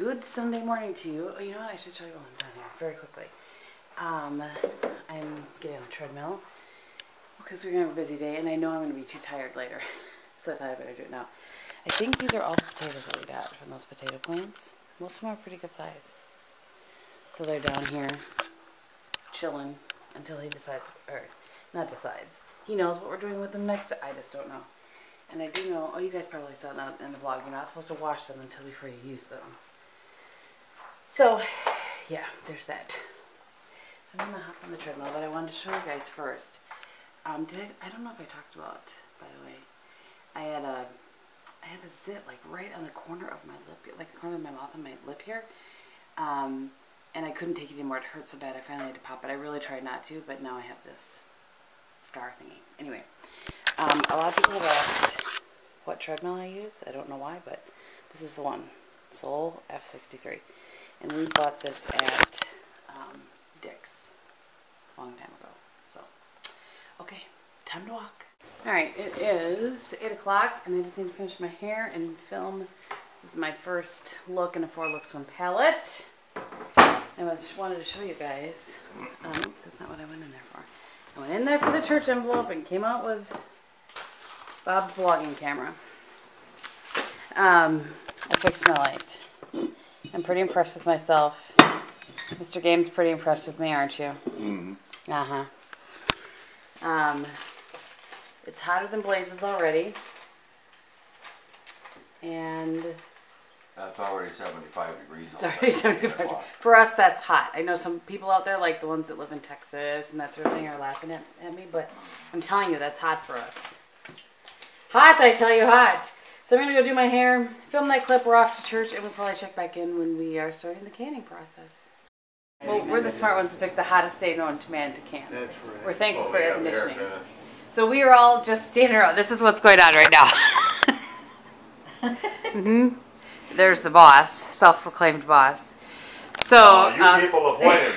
Good Sunday morning to you. Oh, you know what? I should show you while I'm done here very quickly. I'm getting on the treadmill because we're going to have a busy day, and I know I'm going to be too tired later. So I thought I better do it now. I think these are all the potatoes that we got from those potato plants. Most of them are pretty good size. So they're down here chilling until he decides, or not decides. He knows what we're doing with them next. I just don't know. And I do know, oh, you guys probably saw that in the vlog, you're not supposed to wash them until before you use them. So, yeah, there's that. So I'm going to hop on the treadmill, but I wanted to show you guys first. I don't know if I talked about, by the way, I had a zit like right on the corner of my lip, like the corner of my mouth and my lip here. And I couldn't take it anymore. It hurt so bad I finally had to pop it. I really tried not to, but now I have this scar thingy. Anyway, a lot of people have asked what treadmill I use. I don't know why, but this is the one, Soul F63. And we bought this at Dick's a long time ago. So, okay, time to walk. Alright, it is 8 o'clock, and I just need to finish my hair and film. This is my first look in a 4 Looks 1 palette. I just wanted to show you guys. Oops, that's not what I went in there for. I went in there for the church envelope and came out with Bob's vlogging camera. I fixed my light. I'm pretty impressed with myself. Mr. Gehm's pretty impressed with me, aren't you? Mm-hmm. Uh-huh. It's hotter than blazes already. And that's already 75 degrees. It's already 75 degrees. For us, that's hot. I know some people out there, like the ones that live in Texas and that sort of thing, are laughing at me, but I'm telling you, that's hot for us. Hot, I tell you, hot. So I'm going to go do my hair, film that clip, we're off to church, and we'll probably check back in when we are starting the canning process. Well, we're the smart ones to pick the hottest day known to man to can. That's right. We're thankful for air conditioning. So we are all just standing around. This is what's going on right now. There's the boss, self-proclaimed boss. So you people appointed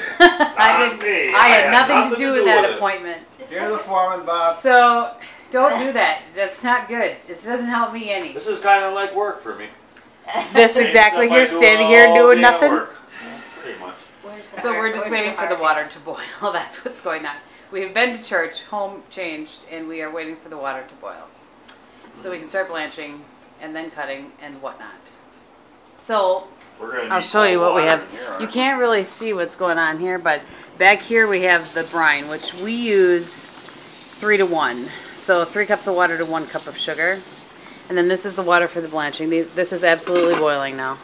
me. I had nothing to do with that appointment. You're the foreman, Bob. So don't do that. That's not good. It doesn't help me any. This is kind of like work for me. This exactly. You're standing here doing nothing. Yeah, pretty much. So we're just waiting for the water to boil. That's what's going on. We've been to church, home changed, and we are waiting for the water to boil. So we can start blanching and then cutting and whatnot. So I'll show you what we have. You can't really see what's going on here, but back here we have the brine, which we use 3 to 1. So 3 cups of water to 1 cup of sugar. And then this is the water for the blanching. This is absolutely boiling now.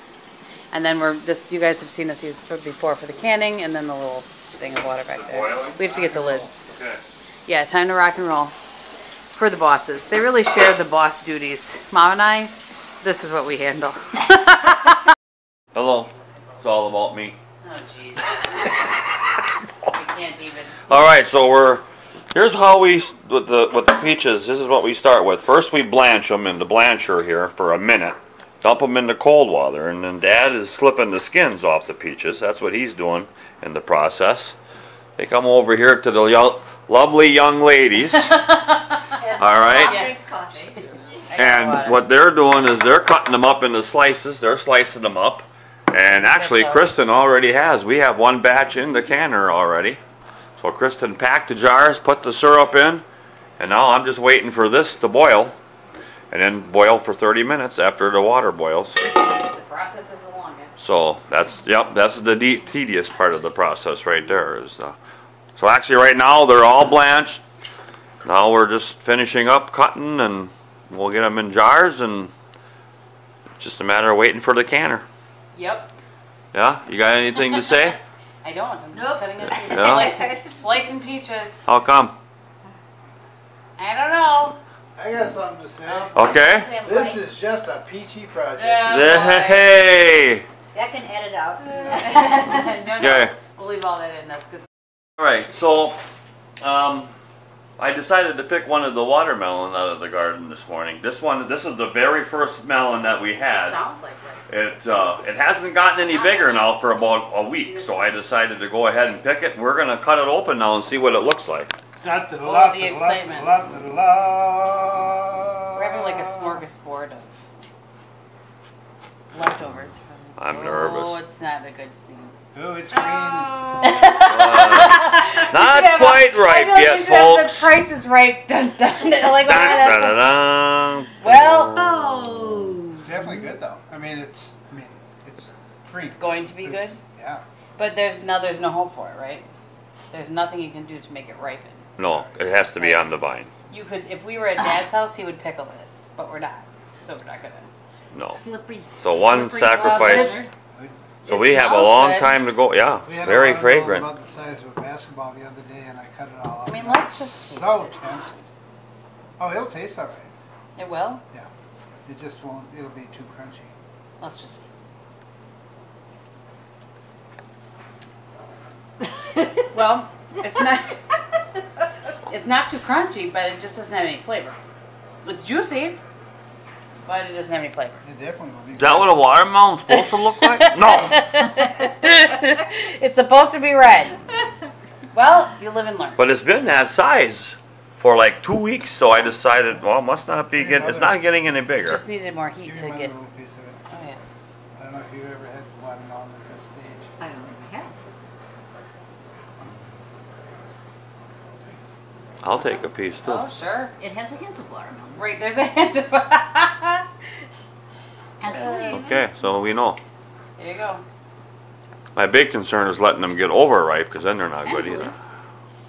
And then you guys have seen us use before for the canning, and then the little thing of water back there. We have to get the lids. Okay. Yeah, time to rock and roll. For the bosses. They really share the boss duties. Mom and I, this is what we handle. Hello. It's all about me. Oh, jeez. I can't even. Alright, so here's how with the peaches, this is what we start with. First we blanch them in the blancher here for a minute. Dump them into cold water, and then Dad is slipping the skins off the peaches. That's what he's doing in the process. They come over here to the lovely young ladies. Alright? And what they're doing is they're cutting them up into slices. They're slicing them up. And actually, Kristin already has. We have 1 batch in the canner already. So Kristin packed the jars, put the syrup in, and now I'm just waiting for this to boil. And then boil for 30 minutes after the water boils. The process is the longest. So that's the tedious part of the process right there. So actually right now they're all blanched. Now we're just finishing up cutting, and we'll get them in jars, and it's just a matter of waiting for the canner. Yep. Yeah? You got anything to say? I don't. I'm just cutting up peaches. Slicing peaches. How come? I don't know. I got something to say. Okay. This is just a peachy project. Hey! That can edit out. No, Okay. We'll leave all that in. That's good. Alright, so I decided to pick one of the watermelon out of the garden this morning. This is the very first melon that we had. It sounds like it. It hasn't gotten any bigger now for about a week, so I decided to go ahead and pick it. We're going to cut it open now and see what it looks like. The excitement. We're having like a smorgasbord of leftovers from I'm Oh, nervous. it's not a good scene. Ooh, it's green. Not quite ripe yet, folks. The Price is Right. Dun dun. Like, Dun, dun, dun, dun. well, It's definitely good though. I mean, it's green. it's going to be good. Yeah. But there's no hope for it, right? There's nothing you can do to make it ripen. No, it has to be on the vine. You could, if we were at Dad's house, he would pickle this, but we're not, so we're not gonna. No. Slippery. So one slippery sacrifice. water. So It we have a smells long good. time to go. Yeah, We it's had very a watermelon fragrant. about the size of a basketball the other day, and I cut it all off. I mean, let's just taste So it. tempted. Oh, it'll taste all right. It will? It just won't. It'll be too crunchy. Let's just see. Well, it's not too crunchy, but it just doesn't have any flavor. It's juicy, but it doesn't have any flavor. It definitely will be. Is that what a watermelon's supposed to look like? No. It's supposed to be red. Well, you live and learn. But it's been that size for like 2 weeks, so I decided, well, it must not be getting. It's not getting any It bigger. just needed more heat Give to your mother get. a little piece of it. Oh yes. I don't know if you've ever had watermelon at this stage. I don't think I have. I'll take a piece too. Oh sure. It has a hint of watermelon. Right, there's a hint of. Absolutely. Okay, so we know. There you go. My big concern is letting them get overripe, because then they're not good either.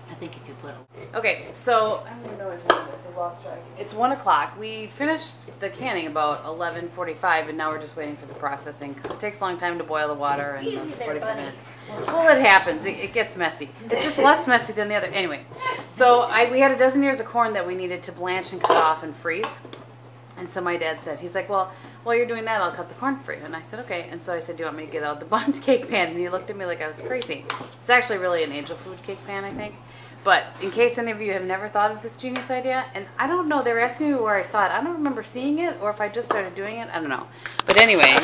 I think if you put Okay, so I don't even know what time it is. I lost track. It's 1 o'clock. We finished the canning about 11:45, and now we're just waiting for the processing because it takes a long time to boil the water and Easy there, 45 buddy. minutes. Well, it happens. It gets messy. It's just less messy than the other. Anyway, so we had a dozen ears of corn that we needed to blanch and cut off and freeze. And so my dad said, he's like, well, while you're doing that, I'll cut the corn for you. And I said, okay. And so I said, do you want me to get out the bundt cake pan? And he looked at me like I was crazy. It's actually really an Angel Food cake pan, I think. But in case any of you have never thought of this genius idea, and I don't know, they were asking me where I saw it. I don't remember seeing it, or if I just started doing it. I don't know. But anyway,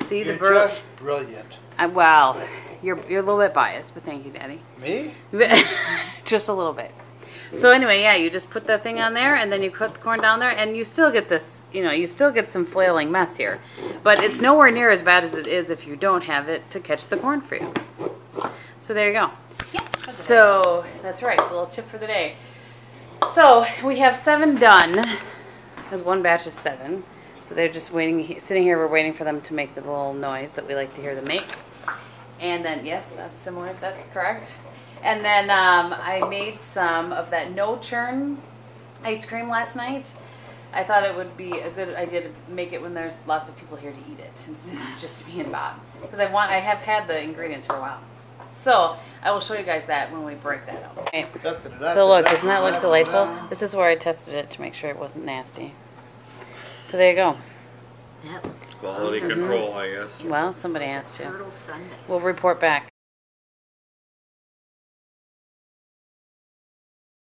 see the You're just brilliant. well, you're a little bit biased, but thank you, Daddy. Me? Just a little bit. So anyway, yeah, you just put that thing on there, and then you cut the corn down there, and you still get this, you still get some flailing mess here. But it's nowhere near as bad as it is if you don't have it to catch the corn for you. So there you go. So that's right, a little tip for the day. So we have 7 done, because one batch is 7. So they're just waiting, sitting here, we're waiting for them to make the little noise that we like to hear them make. And then, yes, that's similar, that's correct. And then I made some of that no-churn ice cream last night. I thought it would be a good idea to make it when there's lots of people here to eat it instead of just me and Bob. Because I have had the ingredients for a while. So I will show you guys that when we break that out. Okay. So look, doesn't that look delightful? This is where I tested it to make sure it wasn't nasty. So there you go. that looks Quality control, I guess. Well, somebody has to. Turtle Sunday. We'll report back.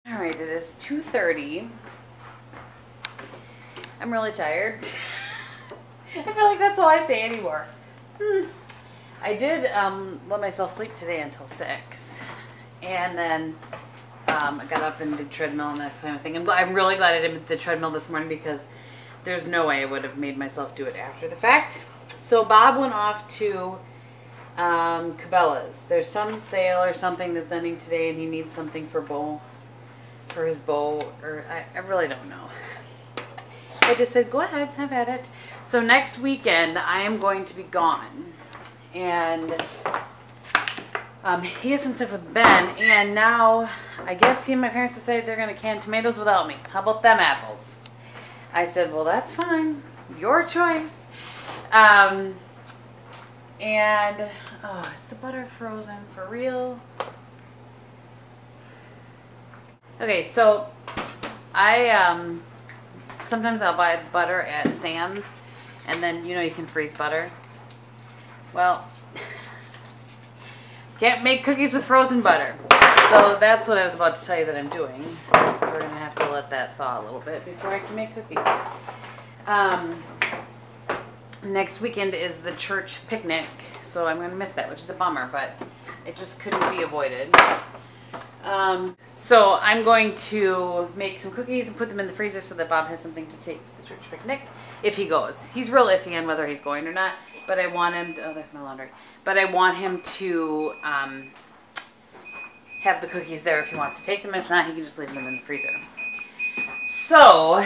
All right, it is 2:30. I'm really tired. I feel like that's all I say anymore. I did let myself sleep today until 6, and then I got up and did treadmill and that kind of thing. I'm really glad I did the treadmill this morning because there's no way I would have made myself do it after the fact. So Bob went off to Cabela's. There's some sale or something that's ending today, and he needs something for his bow, or I really don't know. I just said, go ahead, have at it. So next weekend, I am going to be gone. And he has some stuff with Ben, and now I guess he and my parents decided they're going to can tomatoes without me. How about them apples? I said, well, that's fine. Your choice. And, oh, is the butter frozen for real? Okay, so sometimes I'll buy butter at Sam's, and then, you can freeze butter. Well, can't make cookies with frozen butter. So that's what I was about to tell you that I'm doing. So we're going to have to let that thaw a little bit before I can make cookies. Next weekend is the church picnic, so I'm going to miss that, which is a bummer, but it just couldn't be avoided. So I'm going to make some cookies and put them in the freezer so that Bob has something to take to the church picnic if he goes. He's real iffy on whether he's going or not. but I want him to, oh, that's my laundry. But I want him to have the cookies there if he wants to take them. If not, he can just leave them in the freezer. So,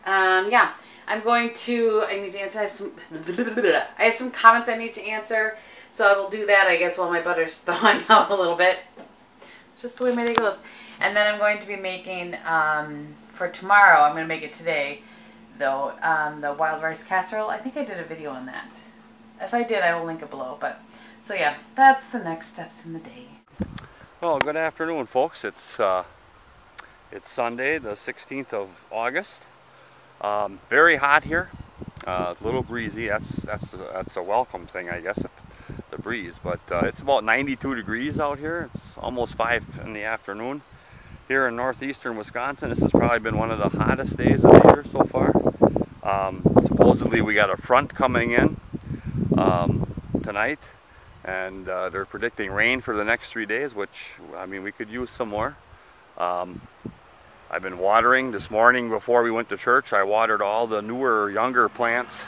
yeah, I'm going to, I need to answer, I have some comments I need to answer. So I will do that, I guess, while my butter's thawing out a little bit. Just the way my day goes. And then I'm going to be making, for tomorrow, I'm going to make it today, though, the wild rice casserole. I think I did a video on that. If I did, I will link it below. But so yeah, that's the next steps in the day. Well, good afternoon, folks. It's Sunday, the 16th of August. Very hot here. A little breezy. That's a welcome thing, I guess, the breeze. But it's about 92 degrees out here. It's almost 5 in the afternoon. Here in northeastern Wisconsin, this has probably been one of the hottest days of the year so far. Supposedly we got a front coming in tonight, and they're predicting rain for the next 3 days, which, I mean, we could use some more. I've been watering this morning before we went to church. I watered all the newer, younger plants,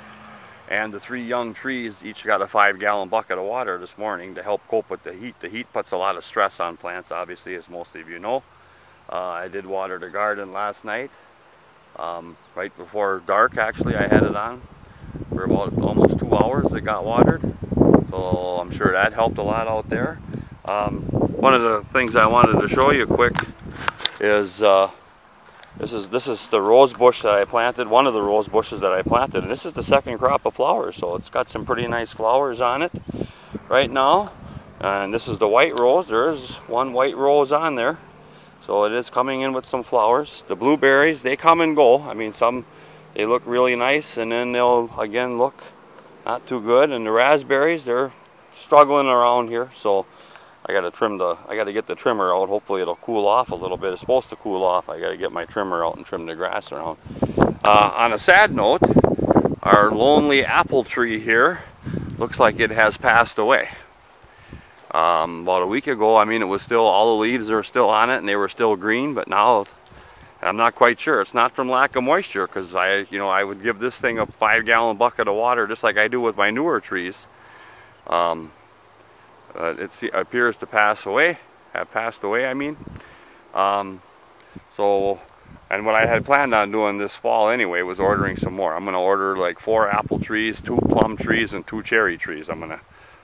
and the 3 young trees each got a 5-gallon bucket of water this morning to help cope with the heat. The heat puts a lot of stress on plants, obviously, as most of you know. I did water the garden last night, right before dark. Actually, I had it on for about almost 2 hours. It got watered, so I'm sure that helped a lot out there. One of the things I wanted to show you quick is this is the rose bush that I planted. One of the rose bushes that I planted, and this is the second crop of flowers. So it's got some pretty nice flowers on it right now. And this is the white rose. There is one white rose on there. So it is coming in with some flowers. The blueberries, they come and go. I mean, some, they look really nice, and then they'll again look not too good. And the raspberries, they're struggling around here. So I got to get the trimmer out. Hopefully it'll cool off a little bit. It's supposed to cool off. I got to get my trimmer out and trim the grass around. On a sad note, our lonely apple tree here looks like it has passed away. About a week ago, I mean, it was still, all the leaves are still on it and they were still green, but now I'm not quite sure. It's not from lack of moisture, because I would give this thing a 5-gallon bucket of water just like I do with my newer trees. It appears to have passed away, I mean. So, and what I had planned on doing this fall anyway was ordering some more. I'm going to order like 4 apple trees, 2 plum trees, and 2 cherry trees. I'm going to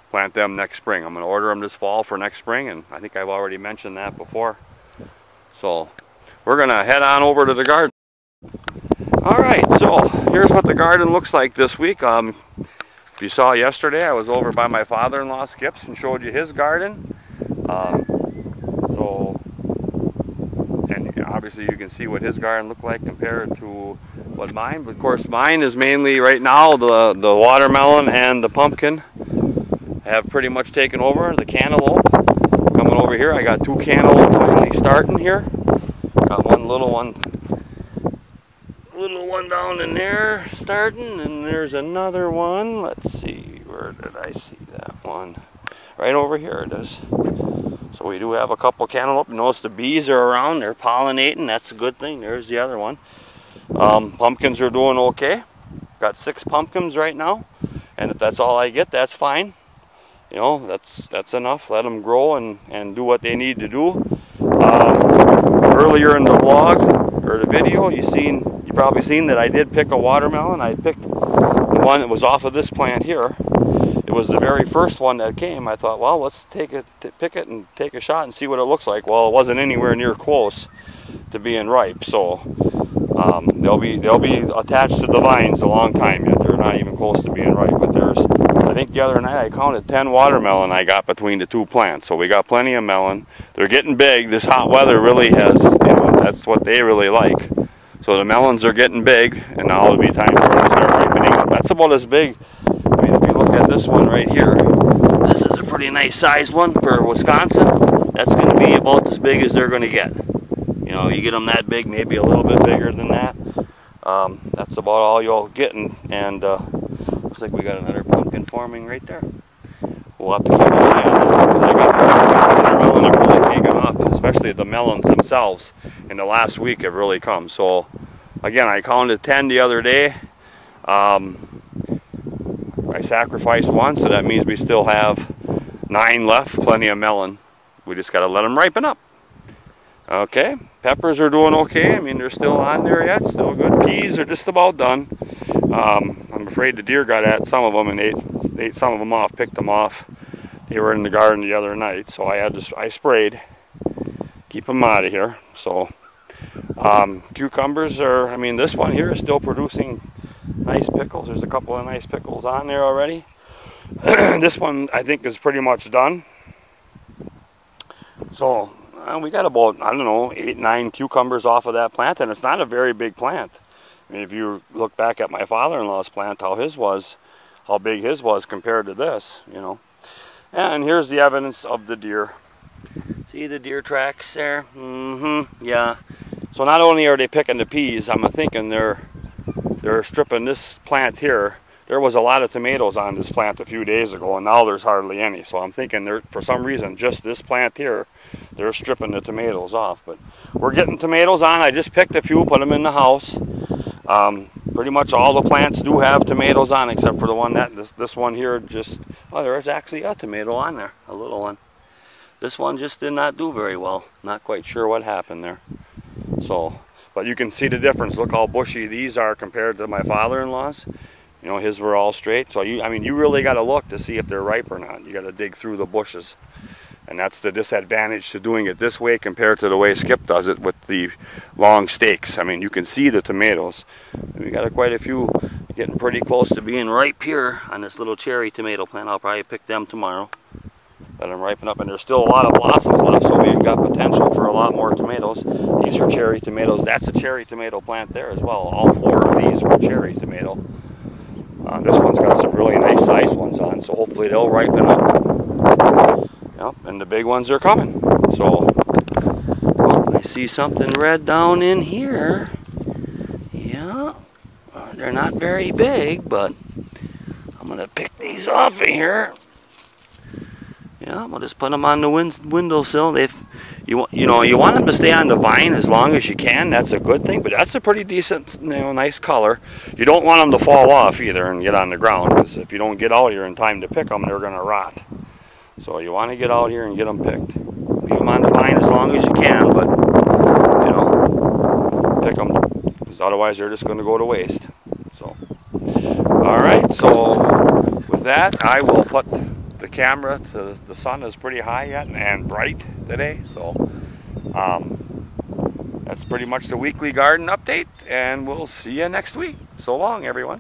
plant them next spring. I'm going to order them this fall for next spring, and I think I've already mentioned that before. So we're going to head on over to the garden. Alright, so here's what the garden looks like this week. If you saw yesterday, I was over by my father-in-law Skip's and showed you his garden. And obviously you can see what his garden looked like compared to what mine. But of course mine is mainly right now the watermelon and the pumpkin have pretty much taken over. The cantaloupe coming over here. I got 2 cantaloupe finally starting here. Got one little one down in there starting, and there's another one. Let's see, where did I see that one? Right over here it is. So we do have a couple cantaloupe. Notice the bees are around, they're pollinating. That's a good thing. There's the other one. Pumpkins are doing okay. Got 6 pumpkins right now, and if that's all I get, that's fine. You know, that's enough. Let them grow and do what they need to do. Earlier in the vlog or the video, you probably seen that I did pick a watermelon. I picked the one that was off of this plant here. It was the very first one that came. I thought, well, let's pick it and take a shot and see what it looks like. Well, it wasn't anywhere near close to being ripe, so they'll be attached to the vines a long time yet. They're not even close to being ripe. But I think the other night I counted 10 watermelon I got between the 2 plants. So we got plenty of melon. They're getting big. This hot weather really has, that's what they really like. So the melons are getting big, and now it'll be time for them to start ripening up. That's about as big. I mean, if you look at this one right here, this is a pretty nice sized one for Wisconsin. That's going to be about as big as they're going to get. You know, you get them that big, maybe a little bit bigger than that. That's about all you'll get, and looks like we got another pumpkin forming right there. We'll have to keep an eye on that. The melon have really taken off, especially the melons themselves. In the last week have really come. So again, I counted 10 the other day. I I sacrificed one, so that means we still have 9 left, plenty of melon. We just got to let them ripen up. Okay, peppers are doing okay. I mean, they're still on there yet, still good. Peas are just about done. I'm afraid the deer got at some of them and ate some of them off, picked them off. They were in the garden the other night, so I sprayed, keep them out of here. So cucumbers are, I mean, this one here is still producing nice pickles. There's a couple of nice pickles on there already. This one I think is pretty much done. So we got about, I don't know, 8, 9 cucumbers off of that plant, and it's not a very big plant. I mean, if you look back at my father-in-law's plant, how big his was compared to this, you know. And here's the evidence of the deer. See the deer tracks there? Yeah. So not only are they picking the peas, I'm thinking they're stripping this plant here. There was a lot of tomatoes on this plant a few days ago, and now there's hardly any. So I'm thinking for some reason, just this plant here, they're stripping the tomatoes off. But we're getting tomatoes on. I just picked a few, put them in the house. Pretty much all the plants do have tomatoes on, except for the one this one here just, oh, there's actually a tomato on there, a little one. This one just did not do very well. Not quite sure what happened there. So, but you can see the difference. Look how bushy these are compared to my father-in-law's. You know, his were all straight. So I mean, you really got to look to see if they're ripe or not. You got to dig through the bushes. And that's the disadvantage to doing it this way compared to the way Skip does it with the long stakes. I mean, you can see the tomatoes. We got quite a few getting pretty close to being ripe here on this little cherry tomato plant. I'll probably pick them tomorrow. Let them ripen up, and there's still a lot of blossoms left, so we've got potential for a lot more tomatoes. These are cherry tomatoes. That's a cherry tomato plant there as well. All 4 of these were cherry tomato. This one's got some really nice sized ones on, so hopefully they'll ripen up. Yep, and the big ones are coming. So, oh, I see something red down in here. Yeah, they're not very big, but I'm gonna pick these off of here. Yeah, we'll just put them on the windowsill. You want them to stay on the vine as long as you can. That's a good thing, but that's a pretty decent, nice color. You don't want them to fall off either and get on the ground, because if you don't get out here in time to pick them, they're gonna rot. So you want to get out here and get them picked. Leave them on the vine as long as you can, but, pick them, because otherwise they're just going to go to waste. So, alright, so with that, I will put the camera to, the sun is pretty high yet and bright today, so that's pretty much the weekly garden update, and we'll see you next week. So long, everyone.